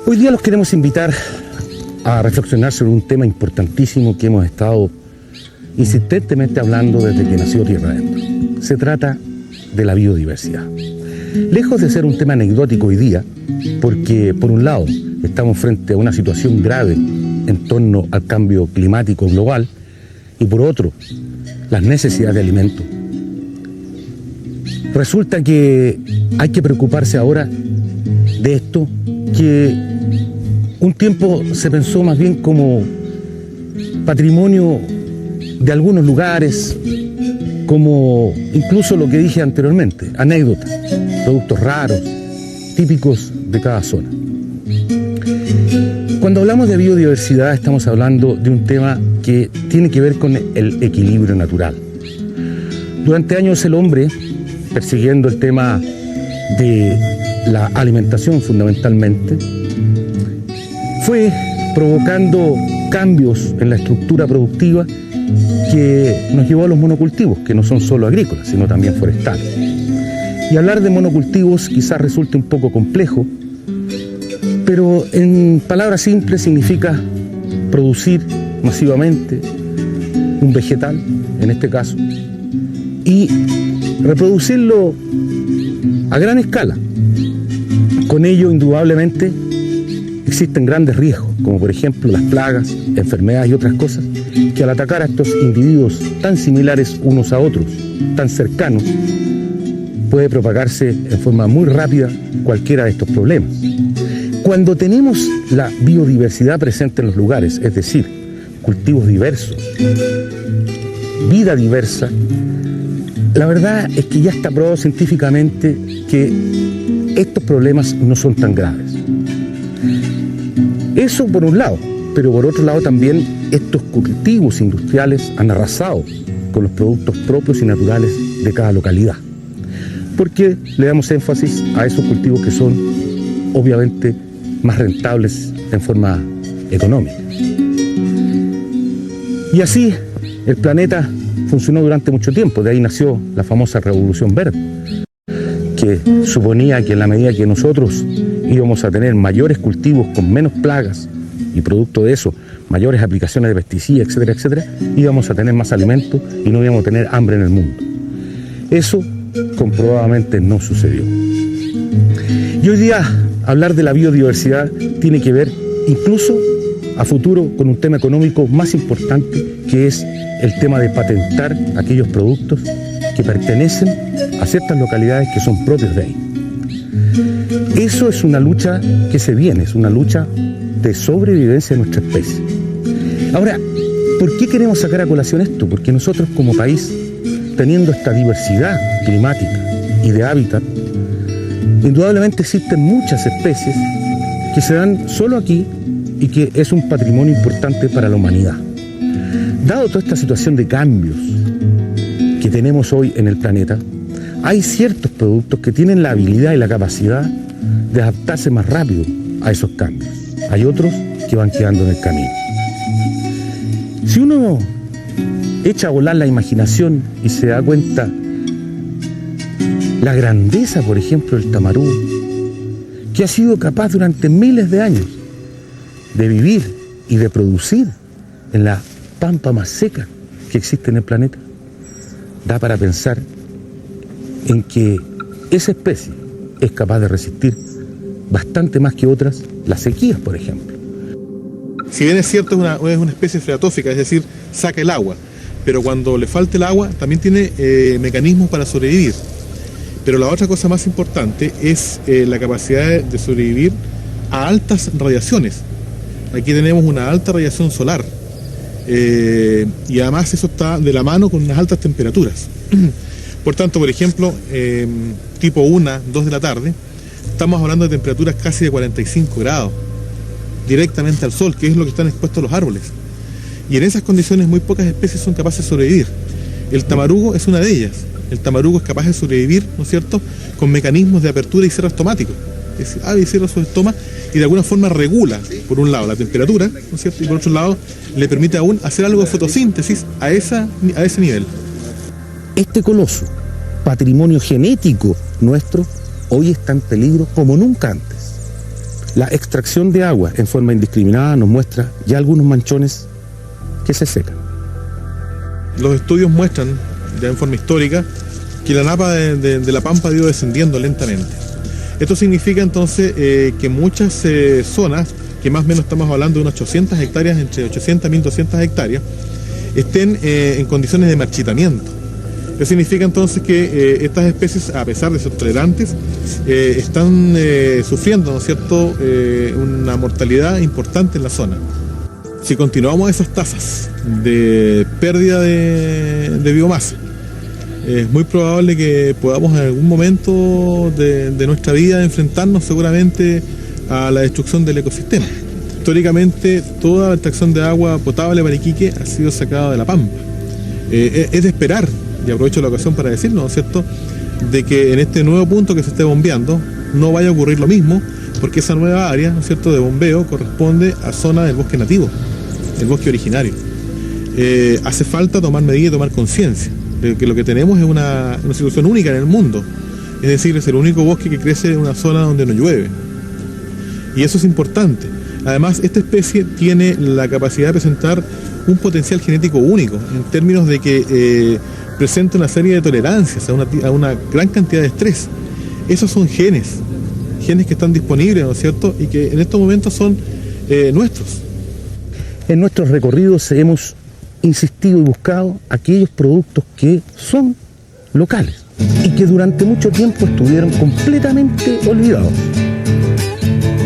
Hoy día los queremos invitar a reflexionar sobre un tema importantísimo que hemos estado insistentemente hablando desde que nació Tierra Adentro. Se trata de la biodiversidad. Lejos de ser un tema anecdótico hoy día, porque por un lado estamos frente a una situación grave en torno al cambio climático global y por otro, las necesidades de alimento. Resulta que hay que preocuparse ahora de esto que un tiempo se pensó más bien como patrimonio de algunos lugares, como incluso lo que dije anteriormente, anécdotas, productos raros, típicos de cada zona. Cuando hablamos de biodiversidad estamos hablando de un tema que tiene que ver con el equilibrio natural. Durante años el hombre, persiguiendo el tema de la alimentación fundamentalmente, fue provocando cambios en la estructura productiva que nos llevó a los monocultivos, que no son solo agrícolas, sino también forestales. Y hablar de monocultivos quizás resulte un poco complejo, pero en palabras simples significa producir masivamente un vegetal, en este caso, y reproducirlo a gran escala. Con ello, indudablemente, existen grandes riesgos, como por ejemplo las plagas, enfermedades y otras cosas, que al atacar a estos individuos tan similares unos a otros, tan cercanos, puede propagarse en forma muy rápida cualquiera de estos problemas. Cuando tenemos la biodiversidad presente en los lugares, es decir, cultivos diversos, vida diversa, la verdad es que ya está probado científicamente que estos problemas no son tan graves. Eso por un lado, pero por otro lado también estos cultivos industriales han arrasado con los productos propios y naturales de cada localidad. Porque le damos énfasis a esos cultivos que son obviamente más rentables en forma económica. Y así el planeta funcionó durante mucho tiempo, de ahí nació la famosa Revolución Verde, que suponía que en la medida que nosotros íbamos a tener mayores cultivos con menos plagas y producto de eso, mayores aplicaciones de pesticidas, etcétera, etcétera, íbamos a tener más alimentos y no íbamos a tener hambre en el mundo. Eso comprobadamente no sucedió. Y hoy día hablar de la biodiversidad tiene que ver incluso a futuro con un tema económico más importante, que es el tema de patentar aquellos productos que pertenecen a ciertas localidades que son propios de ahí. Eso es una lucha que se viene, es una lucha de sobrevivencia de nuestra especie. Ahora, ¿por qué queremos sacar a colación esto? Porque nosotros como país, teniendo esta diversidad climática y de hábitat, indudablemente existen muchas especies que se dan solo aquí y que es un patrimonio importante para la humanidad. Dado toda esta situación de cambios que tenemos hoy en el planeta, hay ciertos productos que tienen la habilidad y la capacidad de adaptarse más rápido a esos cambios. Hay otros que van quedando en el camino. Si uno echa a volar la imaginación y se da cuenta la grandeza, por ejemplo, del tamarú, que ha sido capaz durante miles de años de vivir y de producir en la pampa más seca que existe en el planeta, da para pensar en que esa especie es capaz de resistir bastante más que otras las sequías, por ejemplo. Si bien es cierto, es una especie freatófica, es decir, saca el agua, pero cuando le falta el agua también tiene mecanismos para sobrevivir. Pero la otra cosa más importante es la capacidad de sobrevivir a altas radiaciones. Aquí tenemos una alta radiación solar y además eso está de la mano con unas altas temperaturas. Por tanto, por ejemplo, tipo 1, 2 de la tarde, estamos hablando de temperaturas casi de 45 grados, directamente al sol, que es lo que están expuestos los árboles. Y en esas condiciones muy pocas especies son capaces de sobrevivir. El tamarugo es una de ellas. El tamarugo es capaz de sobrevivir, ¿no es cierto?, con mecanismos de apertura y cierre automáticos. Es decir, abre y cierra su estómago y de alguna forma regula, por un lado, la temperatura, ¿no es cierto?, y por otro lado, le permite aún hacer algo de fotosíntesis a ese nivel. Este coloso, patrimonio genético nuestro, hoy está en peligro como nunca antes. La extracción de agua en forma indiscriminada nos muestra ya algunos manchones que se secan. Los estudios muestran, ya en forma histórica, que la napa de la pampa ha ido descendiendo lentamente. Esto significa entonces que muchas zonas, que más o menos estamos hablando de unas 800 hectáreas, entre 800 y 1200 hectáreas, estén en condiciones de marchitamiento. Eso significa entonces que estas especies, a pesar de ser tolerantes, están sufriendo, ¿no es cierto?, una mortalidad importante en la zona. Si continuamos esas tasas de pérdida de biomasa, es muy probable que podamos en algún momento de nuestra vida enfrentarnos seguramente a la destrucción del ecosistema. Históricamente, toda la extracción de agua potable para Iquique ha sido sacada de la pampa. Es de esperar, y aprovecho la ocasión para decirlo, ¿no es cierto?, de que en este nuevo punto que se esté bombeando no vaya a ocurrir lo mismo, porque esa nueva área, ¿no es cierto?, de bombeo corresponde a zona del bosque nativo, el bosque originario. Hace falta tomar medidas y tomar conciencia de que lo que tenemos es una situación única en el mundo, es decir, es el único bosque que crece en una zona donde no llueve, y eso es importante. Además, esta especie tiene la capacidad de presentar un potencial genético único, en términos de que presenta una serie de tolerancias a una gran cantidad de estrés. Esos son genes que están disponibles, ¿no es cierto?, y que en estos momentos son nuestros. En nuestros recorridos hemos insistido y buscado aquellos productos que son locales y que durante mucho tiempo estuvieron completamente olvidados,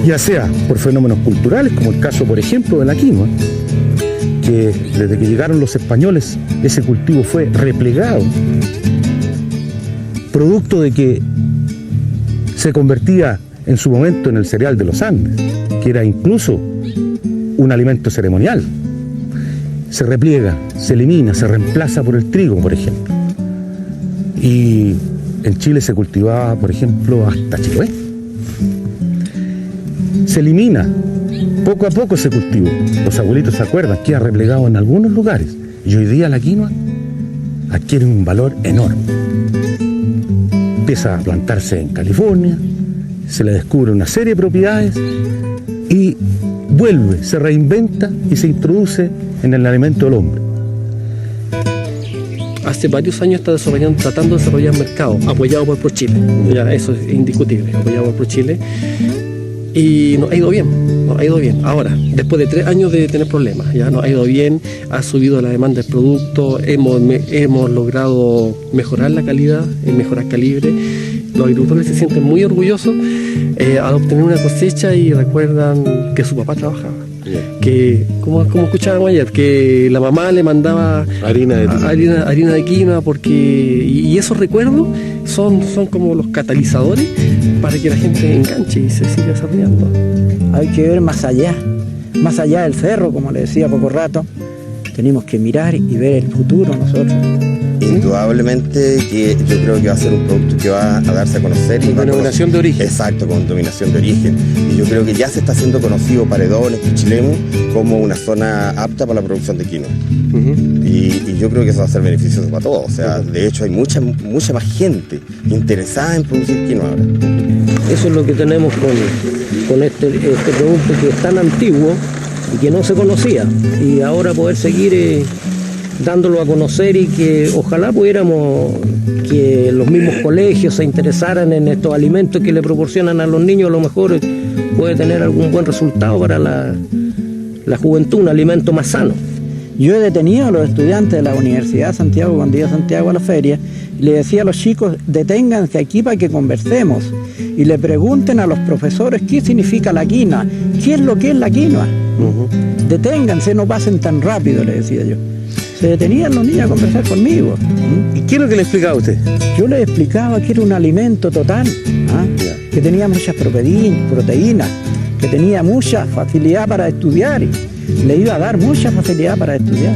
ya sea por fenómenos culturales, como el caso, por ejemplo, de la quinoa, que desde que llegaron los españoles ese cultivo fue replegado, producto de que se convertía en su momento en el cereal de los Andes, que era incluso un alimento ceremonial. Se repliega, se elimina, se reemplaza por el trigo, por ejemplo. Y en Chile se cultivaba, por ejemplo, hasta Chiloé. Se elimina poco a poco ese cultivo. Los abuelitos se acuerdan, queda replegado en algunos lugares. Y hoy día la quinoa adquiere un valor enorme. Empieza a plantarse en California, se le descubre una serie de propiedades y vuelve, se reinventa y se introduce en el alimento del hombre. Hace varios años está tratando de desarrollar mercado, apoyado por ProChile. Ya, eso es indiscutible, apoyado por ProChile. Y nos ha ido bien, Ahora, después de 3 años de tener problemas, ya nos ha ido bien, ha subido la demanda del producto, hemos logrado mejorar la calidad, mejorar calibre. Los agricultores se sienten muy orgullosos al obtener una cosecha y recuerdan que su papá trabajaba. Que, como escuchábamos ayer, que la mamá le mandaba harina de quinoa, y esos recuerdos son como los catalizadores para que la gente enganche y se siga desarrollando. Hay que ver más allá del cerro, como le decía poco rato. Tenemos que mirar y ver el futuro nosotros. Indudablemente que yo creo que va a ser un producto que va a darse a conocer. Con denominación de origen. Exacto, con denominación de origen. Y yo creo que ya se está haciendo conocido Paredones, Pichilemu, como una zona apta para la producción de quinoa. Y yo creo que eso va a ser beneficioso para todos. O sea, de hecho hay mucha más gente interesada en producir quinoa ahora. Eso es lo que tenemos con este producto que es tan antiguo y que no se conocía, y ahora poder seguir dándolo a conocer, y que ojalá pudiéramos que los mismos colegios se interesaran en estos alimentos que le proporcionan a los niños. A lo mejor puede tener algún buen resultado para la juventud, un alimento más sano. Yo he detenido a los estudiantes de la Universidad de Santiago cuando iba a Santiago a la feria, y le decía a los chicos: deténganse aquí para que conversemos y le pregunten a los profesores qué significa la quinoa, qué es lo que es la quinoa. Deténganse, no pasen tan rápido, le decía yo. Se detenían los niños a conversar conmigo. ¿Y qué es lo que le explicaba a usted? Yo les explicaba que era un alimento total, que tenía muchas proteínas, que tenía mucha facilidad para estudiar, y le iba a dar mucha facilidad para estudiar.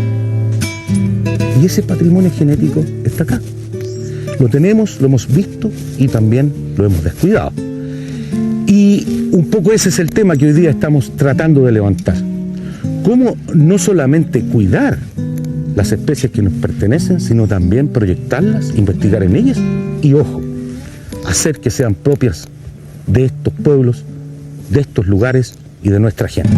Y ese patrimonio genético está acá. Lo tenemos, lo hemos visto y también lo hemos descuidado. Y un poco ese es el tema que hoy día estamos tratando de levantar. Cómo no solamente cuidar las especies que nos pertenecen, sino también proyectarlas, investigar en ellas y, ojo, hacer que sean propias de estos pueblos, de estos lugares y de nuestra gente.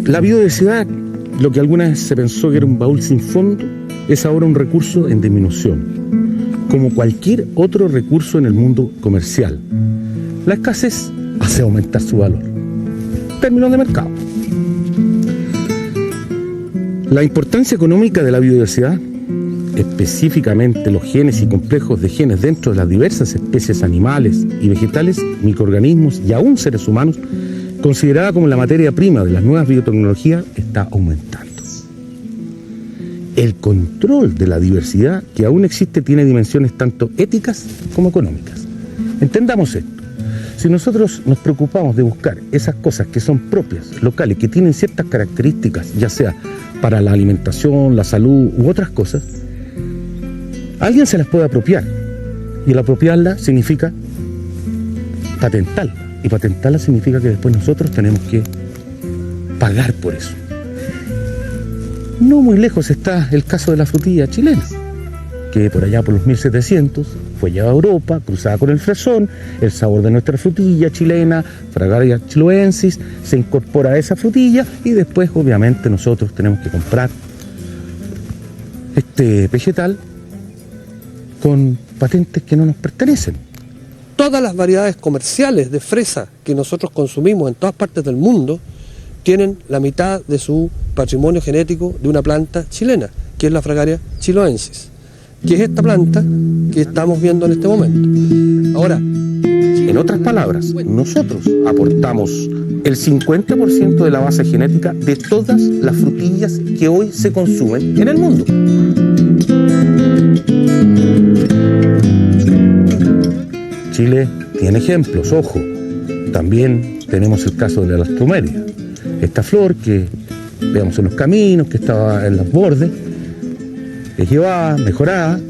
La biodiversidad, lo que alguna vez se pensó que era un baúl sin fondo, es ahora un recurso en disminución, como cualquier otro recurso en el mundo comercial. La escasez hace aumentar su valor. Términos de mercado. La importancia económica de la biodiversidad, específicamente los genes y complejos de genes dentro de las diversas especies animales y vegetales, microorganismos y aún seres humanos, considerada como la materia prima de las nuevas biotecnologías, está aumentando. El control de la diversidad que aún existe tiene dimensiones tanto éticas como económicas. Entendamos esto. Si nosotros nos preocupamos de buscar esas cosas que son propias, locales, que tienen ciertas características, ya sea para la alimentación, la salud u otras cosas, alguien se las puede apropiar. Y el apropiarla significa patentarla. Y patentarla significa que después nosotros tenemos que pagar por eso. No muy lejos está el caso de la frutilla chilena, que por allá por los 1700 fue llevada a Europa, cruzada con el fresón, el sabor de nuestra frutilla chilena, Fragaria chiloensis, se incorpora a esa frutilla y después obviamente nosotros tenemos que comprar este vegetal con patentes que no nos pertenecen. Todas las variedades comerciales de fresa que nosotros consumimos en todas partes del mundo tienen la mitad de su patrimonio genético de una planta chilena, que es la Fragaria chiloensis, que es esta planta que estamos viendo en este momento. Ahora, en otras palabras, nosotros aportamos el 50% de la base genética de todas las frutillas que hoy se consumen en el mundo. Chile tiene ejemplos, ojo. También tenemos el caso de la lastromeria. Esta flor que veamos en los caminos, que estaba en los bordes, es llevada, mejorada,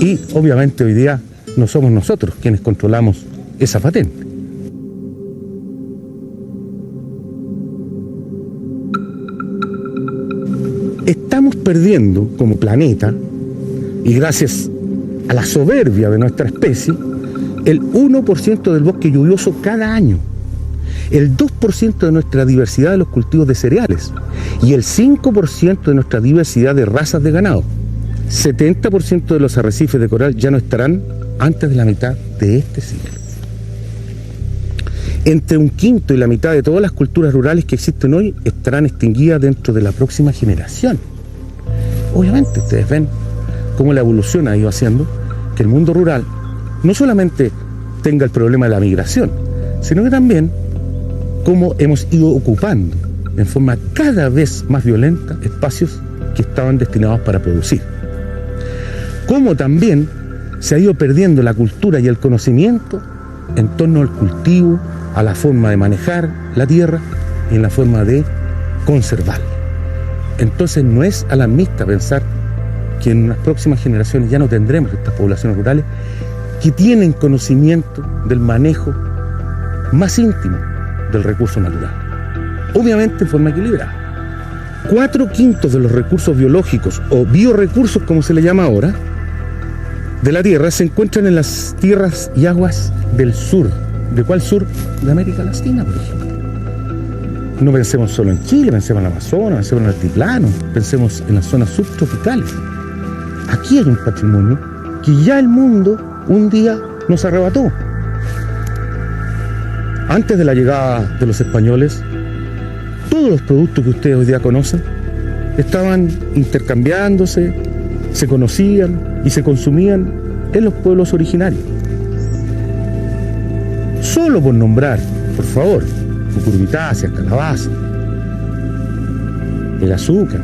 y obviamente hoy día no somos nosotros quienes controlamos esa patente. Estamos perdiendo como planeta, y gracias a la soberbia de nuestra especie, el 1% del bosque lluvioso cada año, el 2% de nuestra diversidad de los cultivos de cereales y el 5% de nuestra diversidad de razas de ganado. 70% de los arrecifes de coral ya no estarán antes de la mitad de este siglo. Entre un quinto y la mitad de todas las culturas rurales que existen hoy estarán extinguidas dentro de la próxima generación. Obviamente ustedes ven cómo la evolución ha ido haciendo que el mundo rural no solamente tenga el problema de la migración, sino que también cómo hemos ido ocupando en forma cada vez más violenta espacios que estaban destinados para producir. Cómo también se ha ido perdiendo la cultura y el conocimiento en torno al cultivo, a la forma de manejar la tierra y en la forma de conservarla. Entonces no es alarmista pensar que en las próximas generaciones ya no tendremos estas poblaciones rurales que tienen conocimiento del manejo más íntimo del recurso natural. Obviamente en forma equilibrada. 4/5 de los recursos biológicos o biorecursos, como se le llama ahora, de la tierra se encuentran en las tierras y aguas del sur. ¿De cuál sur? De América Latina, por ejemplo. No pensemos solo en Chile, pensemos en el Amazonas, pensemos en el altiplano, pensemos en las zonas subtropicales. Aquí hay un patrimonio que ya el mundo un día nos arrebató. Antes de la llegada de los españoles, todos los productos que ustedes hoy día conocen estaban intercambiándose, se conocían y se consumían en los pueblos originarios. Solo por nombrar, por favor, cucurbitáceas, calabaza, el azúcar,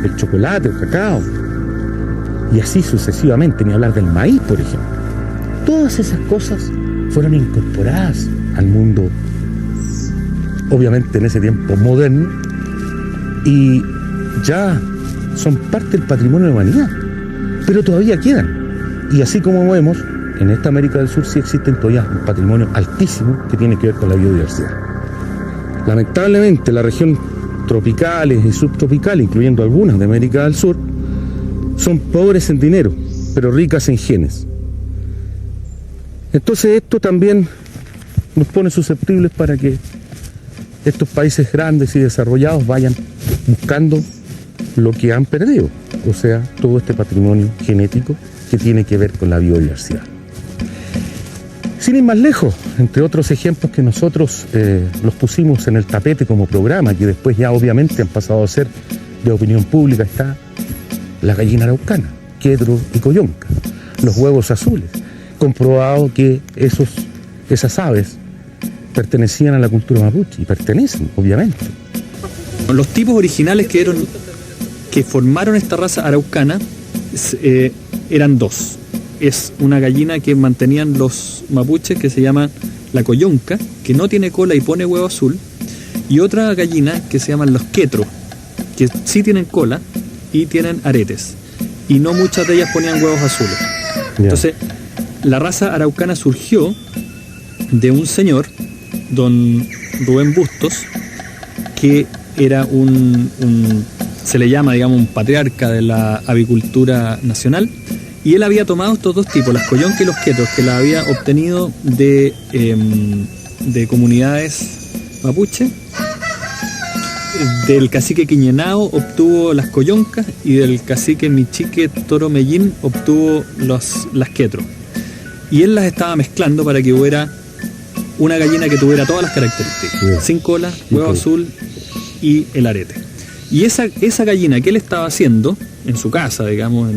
el chocolate, el cacao, y así sucesivamente, ni hablar del maíz, por ejemplo. Todas esas cosas fueron incorporadas al mundo, obviamente en ese tiempo moderno, y ya son parte del patrimonio de la humanidad, pero todavía quedan. Y así como vemos, en esta América del Sur sí existen todavía un patrimonio altísimo que tiene que ver con la biodiversidad. Lamentablemente, las regiones tropicales y subtropicales, incluyendo algunas de América del Sur, son pobres en dinero, pero ricas en genes. Entonces esto también nos pone susceptibles para que estos países grandes y desarrollados vayan buscando lo que han perdido, o sea, todo este patrimonio genético que tiene que ver con la biodiversidad. Sin ir más lejos, entre otros ejemplos que nosotros los pusimos en el tapete como programa, que después ya obviamente han pasado a ser de opinión pública, está la gallina araucana, quetro y coyonca, los huevos azules, comprobado que esas aves pertenecían a la cultura mapuche, y pertenecen, obviamente. Los tipos originales que formaron esta raza araucana eran dos. Es una gallina que mantenían los mapuches que se llama la coyonca, que no tiene cola y pone huevo azul, y otra gallina que se llaman los quetros, que sí tienen cola y tienen aretes, y no muchas de ellas ponían huevos azules. Entonces, la raza araucana surgió de un señor, don Rubén Bustos, que era se le llama, digamos, un patriarca de la avicultura nacional, y él había tomado estos dos tipos, las coyoncas y los quetros, que las había obtenido de comunidades mapuche. Del cacique Quiñenao obtuvo las coyoncas y del cacique Michique Toro Mellín obtuvo las quetros. Y él las estaba mezclando para que hubiera una gallina que tuviera todas las características, sin cola, huevo azul y el arete. Y esa gallina que él estaba haciendo en su casa, digamos,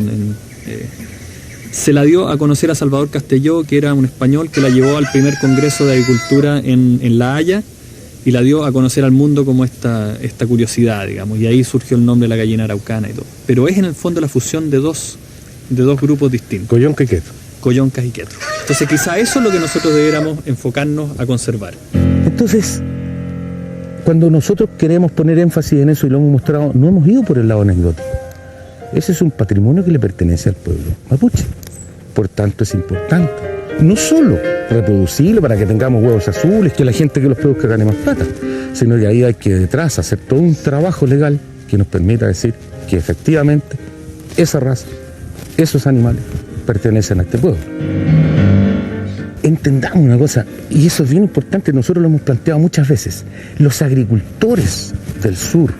se la dio a conocer a Salvador Castelló, que era un español que la llevó al primer congreso de avicultura en La Haya, y la dio a conocer al mundo como esta curiosidad, digamos, y ahí surgió el nombre de la gallina araucana y todo. Pero es en el fondo la fusión de dos grupos distintos. Coyonca y quetro. Coyoncas y quetros. Entonces quizá eso es lo que nosotros deberíamos enfocarnos a conservar. Entonces, cuando nosotros queremos poner énfasis en eso y lo hemos mostrado, no hemos ido por el lado anecdótico. Ese es un patrimonio que le pertenece al pueblo mapuche. Por tanto, es importante no solo reproducirlo para que tengamos huevos azules, que la gente que los produzca gane más plata, sino que ahí hay que detrás hacer todo un trabajo legal que nos permita decir que efectivamente esa raza, esos animales pertenecen a este pueblo. Entendamos una cosa, y eso es bien importante, nosotros lo hemos planteado muchas veces, los agricultores del sur,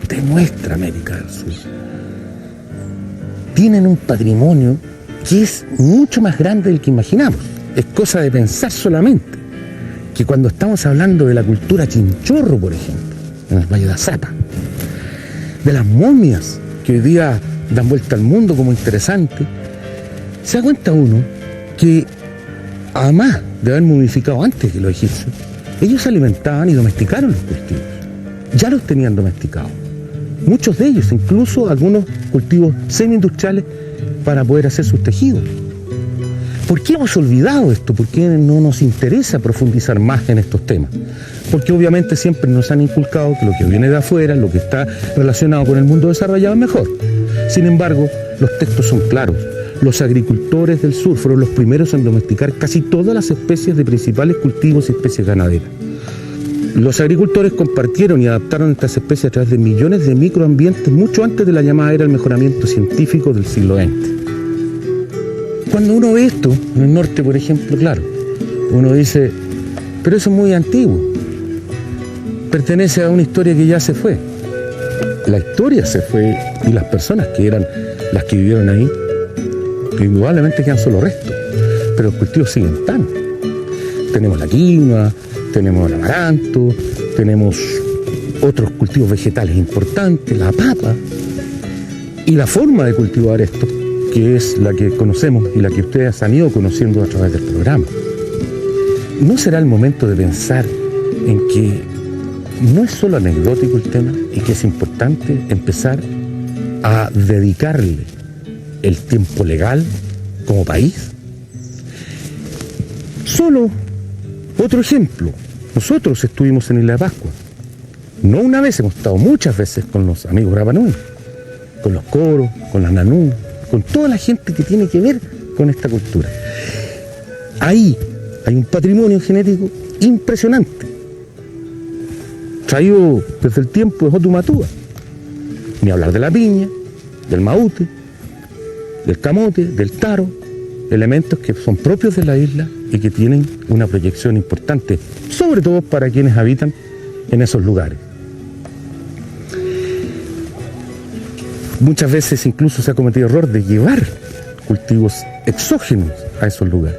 de nuestra América del Sur, tienen un patrimonio que es mucho más grande del que imaginamos. Es cosa de pensar solamente que cuando estamos hablando de la cultura chinchorro, por ejemplo, en el Valle de Azapa, de las momias que hoy día dan vuelta al mundo como interesante, se da cuenta uno que además de haber momificado antes que los egipcios, ellos se alimentaban y domesticaron los cultivos. Ya los tenían domesticados. Muchos de ellos, incluso algunos cultivos semi-industriales, para poder hacer sus tejidos. ¿Por qué hemos olvidado esto? ¿Por qué no nos interesa profundizar más en estos temas? Porque obviamente siempre nos han inculcado que lo que viene de afuera, lo que está relacionado con el mundo desarrollado es mejor. Sin embargo, los textos son claros. Los agricultores del sur fueron los primeros en domesticar casi todas las especies de principales cultivos y especies ganaderas. Los agricultores compartieron y adaptaron estas especies a través de millones de microambientes mucho antes de la llamada era del mejoramiento científico del siglo XX. Cuando uno ve esto, en el norte por ejemplo, claro, uno dice, pero eso es muy antiguo, pertenece a una historia que ya se fue. La historia se fue y las personas que eran las que vivieron ahí, indudablemente quedan solo restos, pero los cultivos siguen estando. Tenemos la quinoa, tenemos el amaranto, tenemos otros cultivos vegetales importantes, la papa, y la forma de cultivar esto, que es la que conocemos y la que ustedes han ido conociendo a través del programa. ¿No será el momento de pensar en que no es solo anecdótico el tema y que es importante empezar a dedicarle el tiempo legal como país? Solo otro ejemplo. Nosotros estuvimos en Isla de Pascua. No una vez, hemos estado muchas veces con los amigos Rapa Nui, con los coros, con las nanú, con toda la gente que tiene que ver con esta cultura. Ahí hay un patrimonio genético impresionante, traído desde el tiempo de Jotumatúa. Ni hablar de la piña, del maute, del camote, del taro, elementos que son propios de la isla y que tienen una proyección importante, sobre todo para quienes habitan en esos lugares. Muchas veces incluso se ha cometido el error de llevar cultivos exógenos a esos lugares,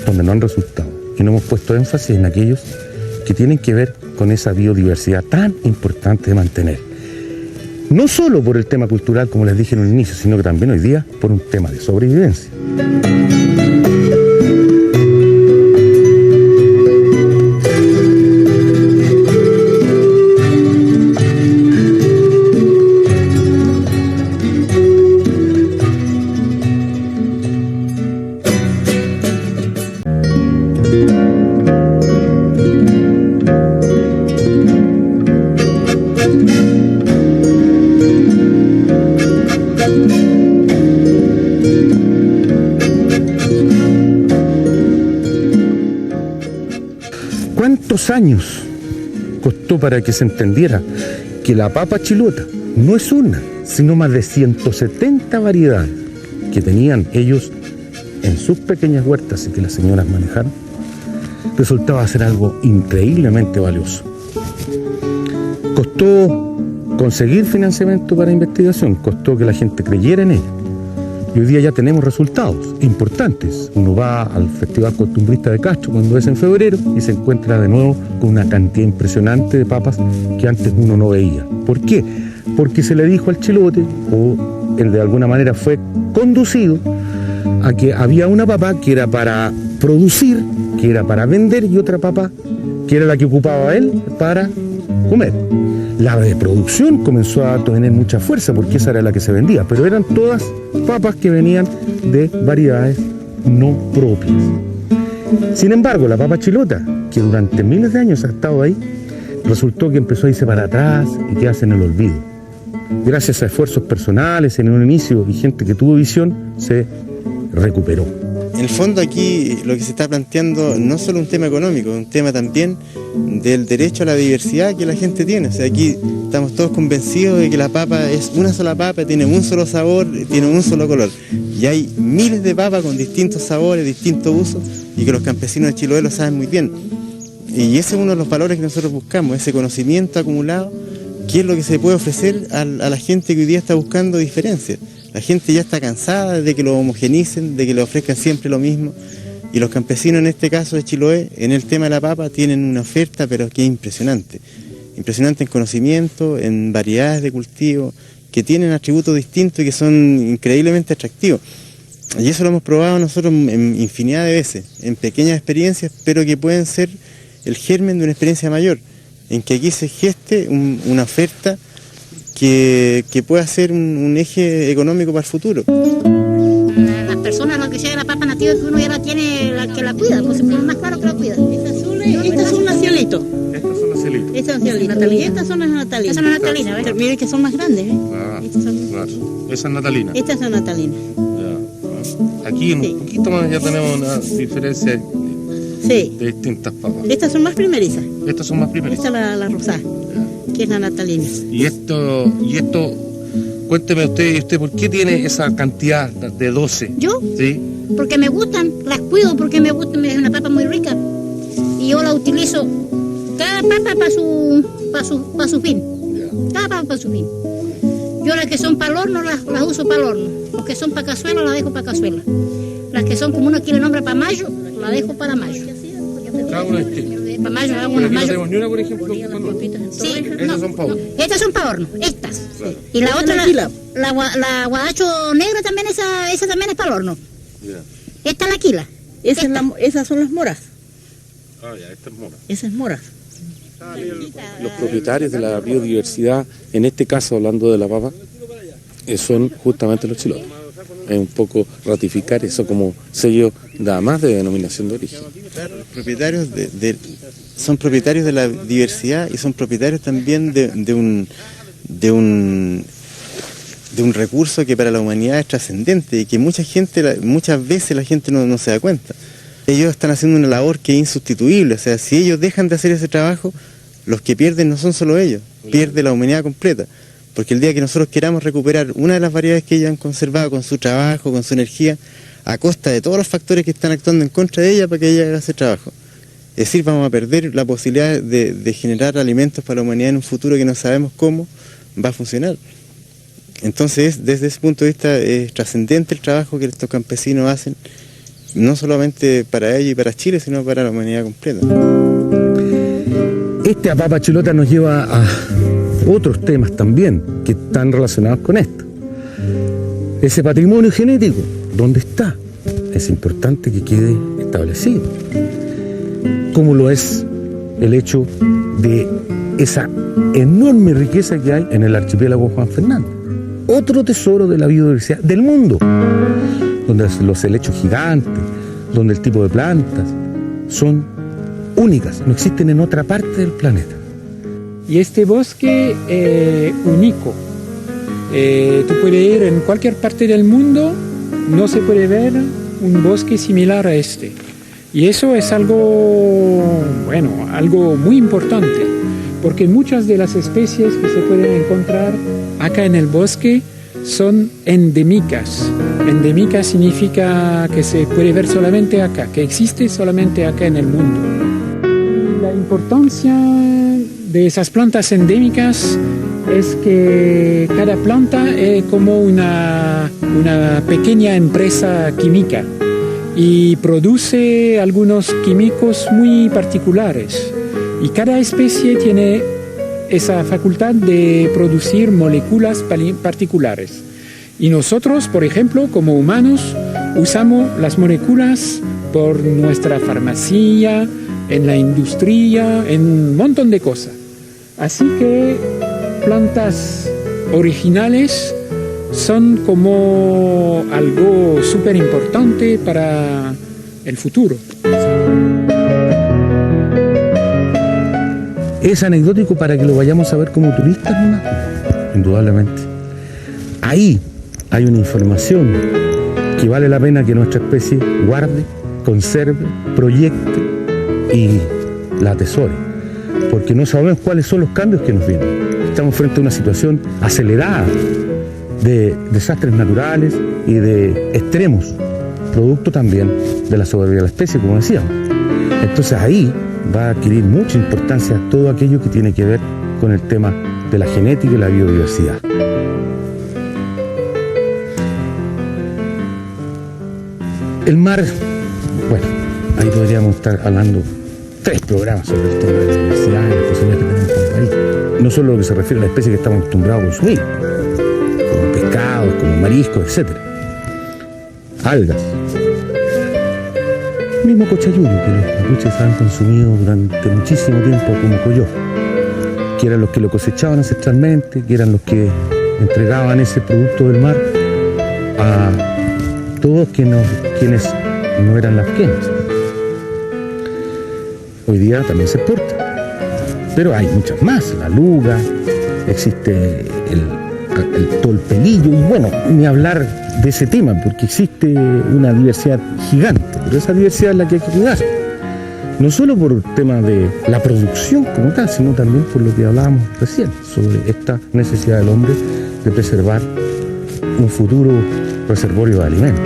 donde no han resultado. Y no hemos puesto énfasis en aquellos que tienen que ver con esa biodiversidad tan importante de mantener. No solo por el tema cultural, como les dije en un inicio, sino que también hoy día por un tema de sobrevivencia. ¿Cuántos años costó para que se entendiera que la papa chilota no es una, sino más de 170 variedades que tenían ellos en sus pequeñas huertas y que las señoras manejaron? Resultaba ser algo increíblemente valioso. Costó conseguir financiamiento para investigación, costó que la gente creyera en ella. Y hoy día ya tenemos resultados importantes. Uno va al Festival Costumbrista de Castro cuando es en febrero y se encuentra de nuevo con una cantidad impresionante de papas que antes uno no veía. ¿Por qué? Porque se le dijo al chilote, o él de alguna manera fue conducido a que había una papa que era para producir, que era para vender, y otra papa que era la que ocupaba él para comer. La de producción comenzó a tener mucha fuerza porque esa era la que se vendía, pero eran todas papas que venían de variedades no propias. Sin embargo, la papa chilota, que durante miles de años ha estado ahí, resultó que empezó a irse para atrás y quedarse en el olvido. Gracias a esfuerzos personales en un inicio y gente que tuvo visión, se recuperó. En el fondo aquí lo que se está planteando no solo un tema económico, es un tema también del derecho a la diversidad que la gente tiene. O sea, aquí estamos todos convencidos de que la papa es una sola papa, tiene un solo sabor, tiene un solo color. Y hay miles de papas con distintos sabores, distintos usos, y que los campesinos de Chiloé lo saben muy bien. Y ese es uno de los valores que nosotros buscamos, ese conocimiento acumulado, que es lo que se puede ofrecer a la gente que hoy día está buscando diferencias. La gente ya está cansada de que lo homogenicen, de que le ofrezcan siempre lo mismo. Y los campesinos, en este caso de Chiloé, en el tema de la papa, tienen una oferta, pero que es impresionante. Impresionante en conocimiento, en variedades de cultivo, que tienen atributos distintos y que son increíblemente atractivos. Y eso lo hemos probado nosotros en infinidad de veces, en pequeñas experiencias, pero que pueden ser el germen de una experiencia mayor, en que aquí se geste una oferta que pueda ser un eje económico para el futuro. las personas, lo que sea la papa nativa, que uno ya la tiene, la que la cuida, pues se pone más claro que la cuida. Estas son las cielitos. Estas son las celitas. Estas son cielitos. Y estas son las natalinas. Estas son las natalinas, ¿ves? Pero miren que son más grandes, ¿eh? Estas son natalinas. Estas son natalinas. Ya. Aquí un poquito más ya tenemos una diferencia Sí. de distintas papas. Estas son más primerizas. Estas son más primerizas. Esta es la rosada, que es la natalina. Y esto, cuénteme usted por qué tiene esa cantidad de 12. ¿Yo? Sí. Porque me gustan, las cuido porque me gustan, es una papa muy rica. Y yo la utilizo cada papa para su fin. Cada papa para su fin. Yo las que son para el horno las uso para el horno. Las que son para cazuela las dejo para cazuela. Las que son como uno aquí le nombra para mayo, la dejo para mayo. Cada una es Para mayo, hago Pero unas aquí no mayo. tenemos ni una, por ejemplo, Sí, Estas son para horno. Estas son para horno, estas. Claro. Y la otra, es la la guadacho negra también, esa también es para el horno. Ya. Esta es la quila. Esas son las moras. Ah, ya, esta es mora. Esas es moras. Los propietarios de la biodiversidad, en este caso hablando de la papa, son justamente los chilotes. Es un poco ratificar eso como sello nada más de denominación de origen. Los propietarios son propietarios de la diversidad y son propietarios también de un recurso que para la humanidad es trascendente y que muchas veces la gente no se da cuenta. Ellos están haciendo una labor que es insustituible, o sea, si ellos dejan de hacer ese trabajo, los que pierden no son solo ellos, pierde la humanidad completa. Porque el día que nosotros queramos recuperar una de las variedades que ellos han conservado con su trabajo, con su energía, a costa de todos los factores que están actuando en contra de ella para que ella haga ese trabajo. Es decir, vamos a perder la posibilidad de generar alimentos para la humanidad en un futuro que no sabemos cómo va a funcionar. Entonces, desde ese punto de vista, es trascendente el trabajo que estos campesinos hacen, no solamente para ellos y para Chile, sino para la humanidad completa. Este Papa Chilota nos lleva a otros temas también que están relacionados con esto. Ese patrimonio genético, ¿dónde está? Es importante que quede establecido. Como lo es el hecho de esa enorme riqueza que hay en el archipiélago Juan Fernández. Otro tesoro de la biodiversidad del mundo, donde los helechos gigantes, donde el tipo de plantas son únicas, no existen en otra parte del planeta. Y este bosque es único. Tú puedes ir en cualquier parte del mundo, no se puede ver un bosque similar a este. Y eso es algo muy importante, porque muchas de las especies que se pueden encontrar acá en el bosque son endémicas. Endémica significa que se puede ver solamente acá, que existe solamente acá en el mundo. La importancia de esas plantas endémicas es que cada planta es como una pequeña empresa química y produce algunos químicos muy particulares. Y cada especie tiene esa facultad de producir moléculas particulares. Y nosotros, por ejemplo, como humanos, usamos las moléculas por nuestra farmacia, en la industria, en un montón de cosas. Así que plantas originales son como algo súper importante para el futuro. Es anecdótico para que lo vayamos a ver como turistas, ¿no? Indudablemente. Ahí hay una información que vale la pena que nuestra especie guarde, conserve, proyecte y la atesore. Porque no sabemos cuáles son los cambios que nos vienen. Estamos frente a una situación acelerada de desastres naturales y de extremos, producto también de la soberbia de la especie, como decíamos. Entonces ahí va a adquirir mucha importancia todo aquello que tiene que ver con el tema de la genética y la biodiversidad. El mar, bueno, ahí podríamos estar hablando 3 programas sobre el tema de la diversidad y las posibilidades que tenemos como país. No solo lo que se refiere a la especie que estamos acostumbrados a consumir, como pescados, como mariscos, etc. Algas. El mismo cochayuyo que los mapuches han consumido durante muchísimo tiempo como coyó, que eran los que lo cosechaban ancestralmente, que eran los que entregaban ese producto del mar todos quienes no eran lafqueños. Hoy día también se exporta, pero hay muchas más, la luga, existe todo el pelillo, y bueno, ni hablar de ese tema, porque existe una diversidad gigante, pero esa diversidad es la que hay que cuidar. No solo por el tema de la producción como tal, sino también por lo que hablábamos recién, sobre esta necesidad del hombre de preservar un futuro reservorio de alimentos.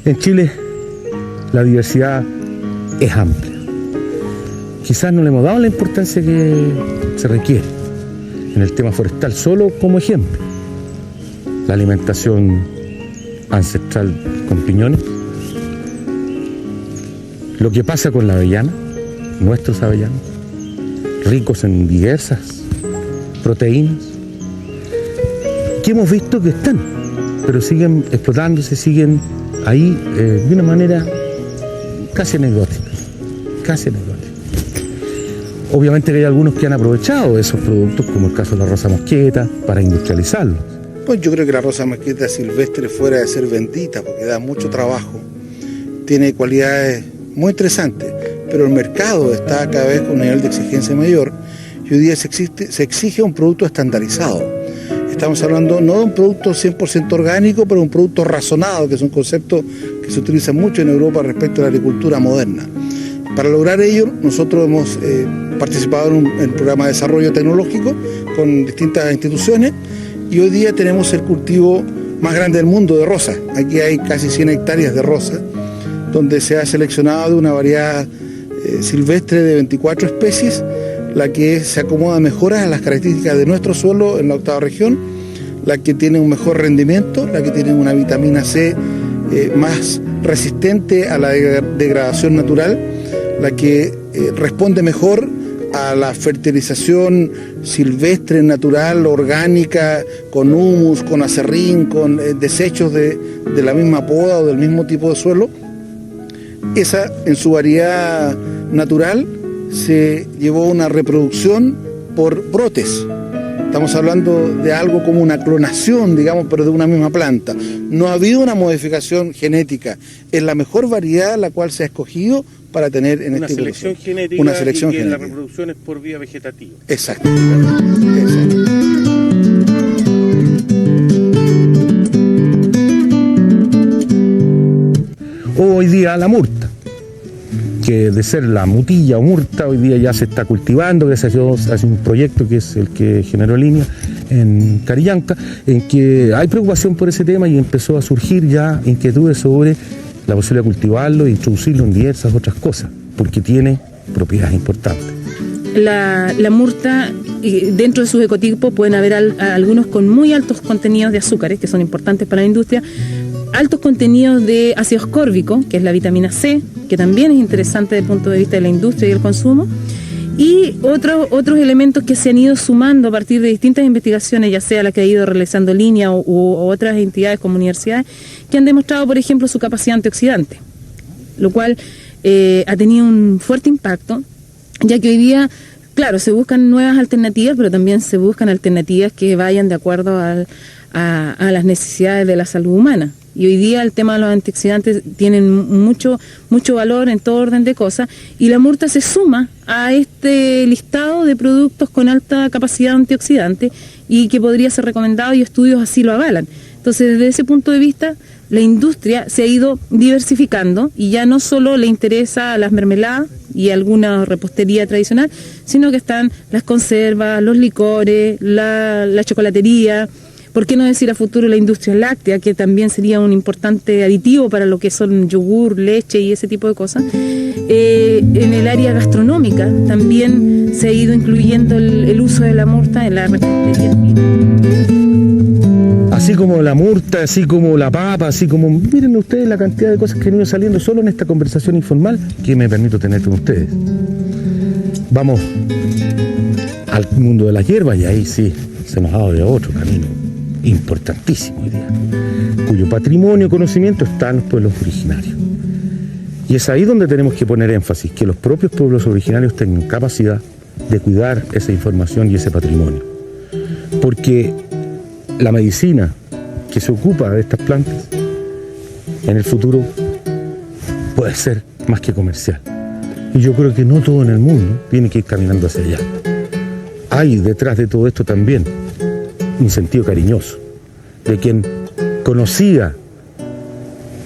En Chile la diversidad es amplia. Quizás no le hemos dado la importancia que se requiere. En el tema forestal, solo como ejemplo, la alimentación ancestral con piñones, lo que pasa con la avellana, nuestros avellanos, ricos en diversas proteínas, que hemos visto que están, pero siguen explotándose, siguen ahí de una manera casi anecdótica. Obviamente que hay algunos que han aprovechado esos productos, como el caso de la rosa mosqueta, para industrializarlos. Pues yo creo que la rosa mosqueta silvestre, fuera de ser bendita, porque da mucho trabajo, tiene cualidades muy interesantes, pero el mercado está cada vez con un nivel de exigencia mayor y hoy día se exige un producto estandarizado. Estamos hablando no de un producto 100% orgánico, pero un producto razonado, que es un concepto que se utiliza mucho en Europa respecto a la agricultura moderna. Para lograr ello, nosotros hemos participado en un programa de desarrollo tecnológico con distintas instituciones y hoy día tenemos el cultivo más grande del mundo de rosa. Aquí hay casi 100 hectáreas de rosa, donde se ha seleccionado de una variedad silvestre de 24 especies, la que se acomoda mejor a las características de nuestro suelo en la octava región, la que tiene un mejor rendimiento, la que tiene una vitamina C más resistente a la degradación natural, la que responde mejor a la fertilización silvestre, natural, orgánica, con humus, con acerrín, con desechos de la misma poda o del mismo tipo de suelo. Esa, en su variedad natural, se llevó una reproducción por brotes. Estamos hablando de algo como una clonación, digamos, pero de una misma planta. No ha habido una modificación genética. Es la mejor variedad la cual se ha escogido para tener en una este selección proceso. genética, Una selección y que genética. la reproducción es por vía vegetativa. Exacto. Hoy día la murta, que de ser la mutilla o murta, hoy día ya se está cultivando, gracias a Dios, hace un proyecto que es el que generó Línea en Carillanca, en que hay preocupación por ese tema y empezó a surgir ya inquietudes sobre la posibilidad de cultivarlo e introducirlo en diversas otras cosas, porque tiene propiedades importantes. La murta, dentro de sus ecotipos pueden haber algunos con muy altos contenidos de azúcares, que son importantes para la industria, altos contenidos de ácido ascórbico, que es la vitamina C, que también es interesante desde el punto de vista de la industria y el consumo, y otros elementos que se han ido sumando a partir de distintas investigaciones, ya sea la que ha ido realizando Línea u otras entidades como universidades, que han demostrado, por ejemplo, su capacidad antioxidante, lo cual ha tenido un fuerte impacto, ya que hoy día, claro, se buscan nuevas alternativas, pero también se buscan alternativas que vayan de acuerdo a las necesidades de la salud humana. Y hoy día el tema de los antioxidantes tienen mucho valor en todo orden de cosas, y la murta se suma a este listado de productos con alta capacidad antioxidante y que podría ser recomendado, y estudios así lo avalan. Entonces, desde ese punto de vista, la industria se ha ido diversificando y ya no solo le interesa las mermeladas y alguna repostería tradicional, sino que están las conservas, los licores, la chocolatería. ¿Por qué no decir a futuro la industria láctea, que también sería un importante aditivo para lo que son yogur, leche y ese tipo de cosas? En el área gastronómica también se ha ido incluyendo el uso de la murta en la repostería. así como la murta, así como la papa, así como... Miren ustedes la cantidad de cosas que han ido saliendo solo en esta conversación informal que me permito tener con ustedes. Vamos al mundo de las hierbas y ahí sí se nos abre otro camino importantísimo hoy día, cuyo patrimonio, conocimiento está en los pueblos originarios. Y es ahí donde tenemos que poner énfasis, que los propios pueblos originarios tengan capacidad de cuidar esa información y ese patrimonio. Porque la medicina que se ocupa de estas plantas en el futuro puede ser más que comercial. Y yo creo que no todo en el mundo tiene que ir caminando hacia allá. Hay detrás de todo esto también un sentido cariñoso de quien conocía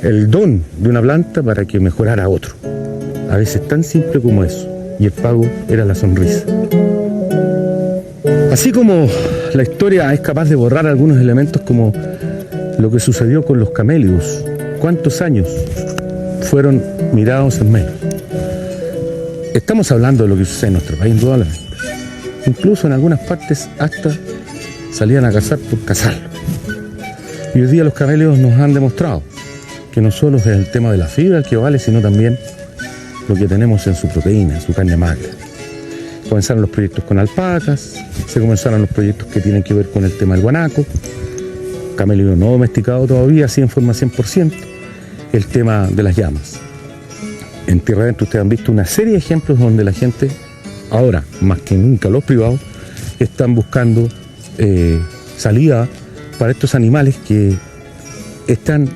el don de una planta para que mejorara a otro. A veces tan simple como eso. Y el pago era la sonrisa. Así como la historia es capaz de borrar algunos elementos como lo que sucedió con los camélidos. ¿Cuántos años fueron mirados en menos? Estamos hablando de lo que sucede en nuestro país, indudablemente. Incluso en algunas partes hasta salían a cazar por cazarlo. Y hoy día los camélidos nos han demostrado que no solo es el tema de la fibra el que vale, sino también lo que tenemos en su proteína, en su carne magra. Comenzaron los proyectos con alpacas, se comenzaron los proyectos que tienen que ver con el tema del guanaco, camelio no domesticado todavía, así en forma 100%, el tema de las llamas. En Tierra Adentro ustedes han visto una serie de ejemplos donde la gente, ahora más que nunca los privados, están buscando salida para estos animales que están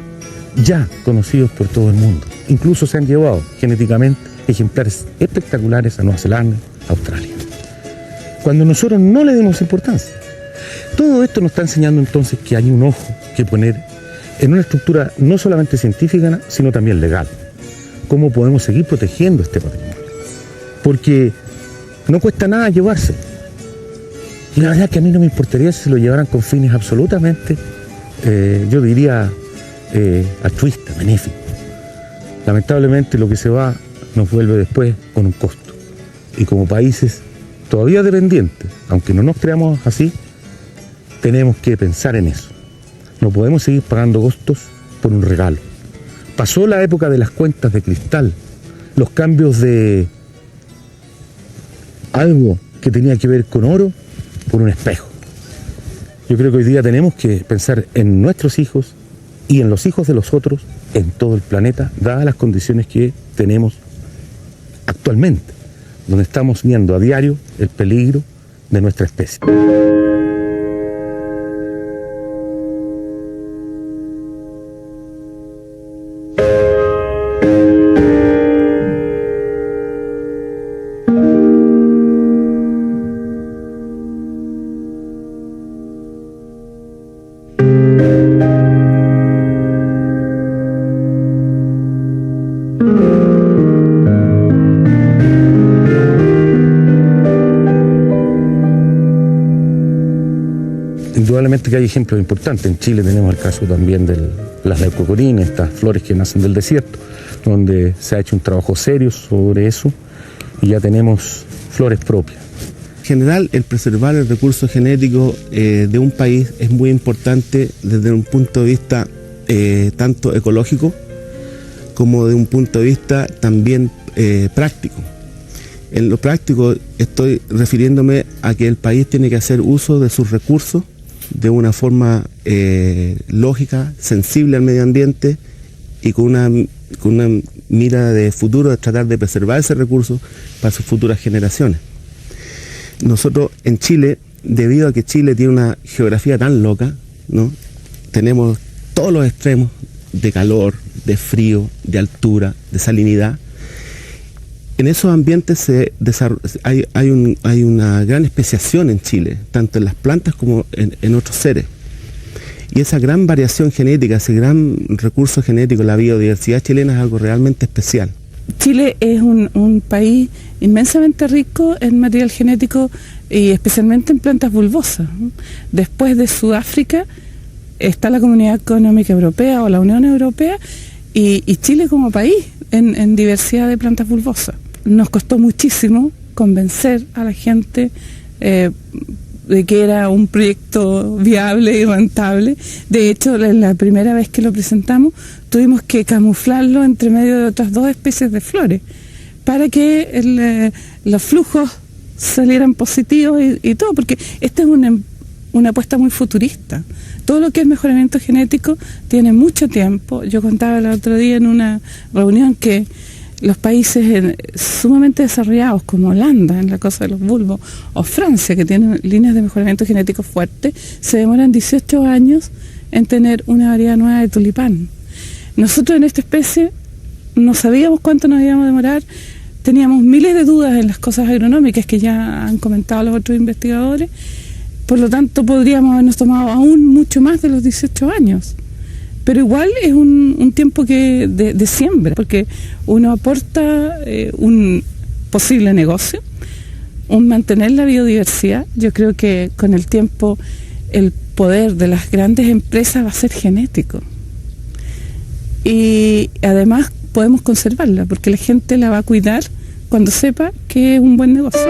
ya conocidos por todo el mundo. Incluso se han llevado genéticamente ejemplares espectaculares a Nueva Zelanda, Australia. Cuando nosotros no le dimos importancia. Todo esto nos está enseñando entonces que hay un ojo que poner en una estructura no solamente científica, sino también legal. ¿Cómo podemos seguir protegiendo este patrimonio? Porque no cuesta nada llevarse. Y la verdad que a mí no me importaría si se lo llevaran con fines absolutamente, yo diría, altruistas, benéficos. Lamentablemente lo que se va nos vuelve después con un costo. Y como países todavía dependientes, aunque no nos creamos así, tenemos que pensar en eso. No podemos seguir pagando costos por un regalo. Pasó la época de las cuentas de cristal, los cambios de algo que tenía que ver con oro por un espejo. Yo creo que hoy día tenemos que pensar en nuestros hijos y en los hijos de los otros en todo el planeta, dadas las condiciones que tenemos actualmente, donde estamos viendo a diario el peligro de nuestra especie. Indudablemente que hay ejemplos importantes. En Chile tenemos el caso también de las leucocorines, estas flores que nacen del desierto, donde se ha hecho un trabajo serio sobre eso y ya tenemos flores propias. En general, el preservar el recurso genético de un país es muy importante desde un punto de vista tanto ecológico como de un punto de vista también práctico. En lo práctico estoy refiriéndome a que el país tiene que hacer uso de sus recursos de una forma lógica, sensible al medio ambiente y con una mira de futuro de tratar de preservar ese recurso para sus futuras generaciones. Nosotros en Chile, debido a que Chile tiene una geografía tan loca, ¿no? Tenemos todos los extremos de calor, de frío, de altura, de salinidad. En esos ambientes hay una gran especiación en Chile, tanto en las plantas como en otros seres. Y esa gran variación genética, ese gran recurso genético, la biodiversidad chilena es algo realmente especial. Chile es un país inmensamente rico en material genético y especialmente en plantas bulbosas. Después de Sudáfrica está la Comunidad Económica Europea o la Unión Europea y Chile como país en diversidad de plantas bulbosas. Nos costó muchísimo convencer a la gente de que era un proyecto viable y rentable. De hecho, la primera vez que lo presentamos tuvimos que camuflarlo entre medio de otras 2 especies de flores para que los flujos salieran positivos y todo, porque esta es una apuesta muy futurista. Todo lo que es mejoramiento genético tiene mucho tiempo. Yo contaba el otro día en una reunión que los países sumamente desarrollados como Holanda en la cosa de los bulbos o Francia, que tienen líneas de mejoramiento genético fuerte, se demoran 18 años en tener una variedad nueva de tulipán. Nosotros en esta especie no sabíamos cuánto nos íbamos a demorar, teníamos miles de dudas en las cosas agronómicas que ya han comentado los otros investigadores, por lo tanto podríamos habernos tomado aún mucho más de los 18 años. Pero igual es un tiempo de siembra, porque uno aporta un posible negocio, un mantener la biodiversidad. Yo creo que con el tiempo el poder de las grandes empresas va a ser genético. Y además podemos conservarla, porque la gente la va a cuidar cuando sepa que es un buen negocio.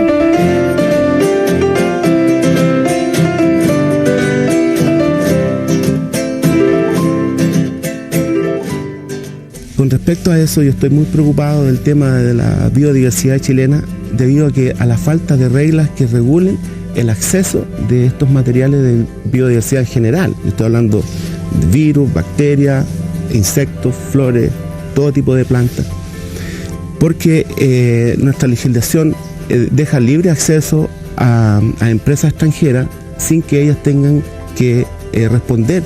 Con respecto a eso, yo estoy muy preocupado del tema de la biodiversidad chilena, debido a la falta de reglas que regulen el acceso de estos materiales de biodiversidad en general. Yo estoy hablando de virus, bacterias, insectos, flores, todo tipo de plantas, porque nuestra legislación deja libre acceso a empresas extranjeras sin que ellas tengan que responder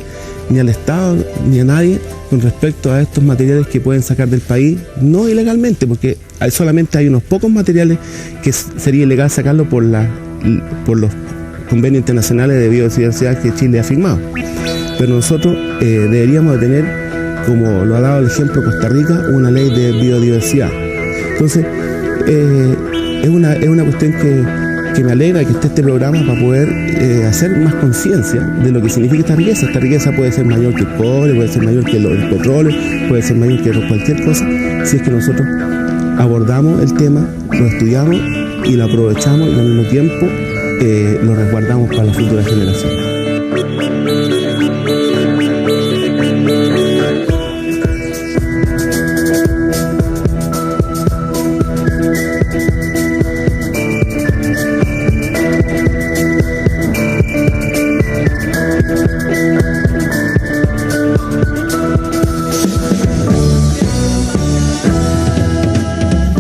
ni al Estado ni a nadie con respecto a estos materiales que pueden sacar del país, no ilegalmente, porque solamente hay unos pocos materiales que sería ilegal sacarlo por los convenios internacionales de biodiversidad que Chile ha firmado. Pero nosotros deberíamos de tener, como lo ha dado el ejemplo Costa Rica, una ley de biodiversidad. Entonces, es una cuestión que me alegra que esté este programa para poder hacer más conciencia de lo que significa esta riqueza. Esta riqueza puede ser mayor que el cobre, puede ser mayor que el petróleo, puede ser mayor que cualquier cosa, si es que nosotros abordamos el tema, lo estudiamos y lo aprovechamos y al mismo tiempo lo resguardamos para las futuras generaciones.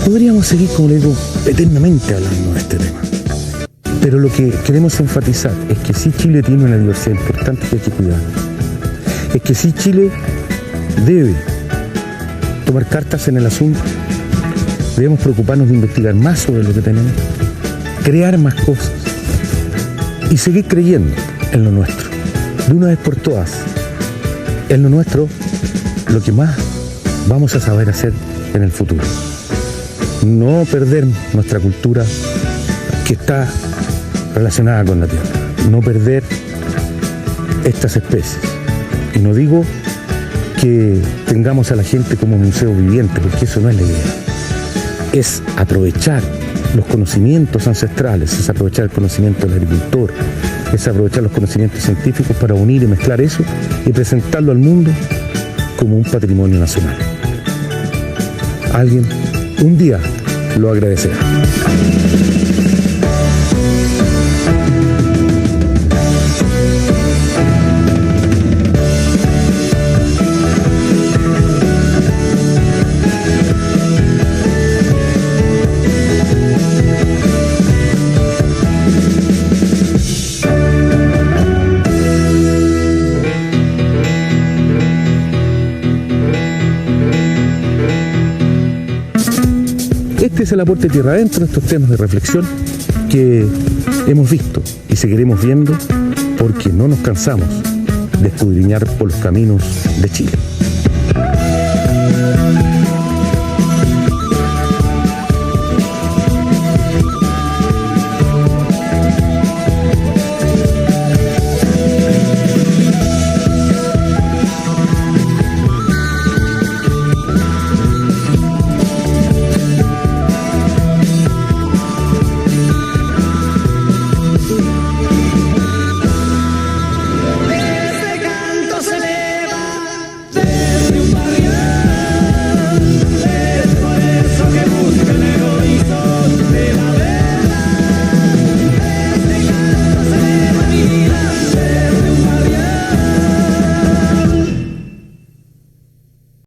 Podríamos seguir, como le digo, eternamente hablando de este tema. Pero lo que queremos enfatizar es que sí Chile tiene una diversidad importante que hay que cuidar. Es que sí Chile debe tomar cartas en el asunto. Debemos preocuparnos de investigar más sobre lo que tenemos, crear más cosas y seguir creyendo en lo nuestro. De una vez por todas, en lo nuestro, lo que más vamos a saber hacer en el futuro. No perder nuestra cultura que está relacionada con la tierra, no perder estas especies. Y no digo que tengamos a la gente como museo viviente, porque eso no es la idea. Es aprovechar los conocimientos ancestrales, es aprovechar el conocimiento del agricultor, es aprovechar los conocimientos científicos para unir y mezclar eso y presentarlo al mundo como un patrimonio nacional. Alguien un día lo agradecerá. Este es el aporte Tierra Adentro en estos temas de reflexión que hemos visto y seguiremos viendo porque no nos cansamos de escudriñar por los caminos de Chile.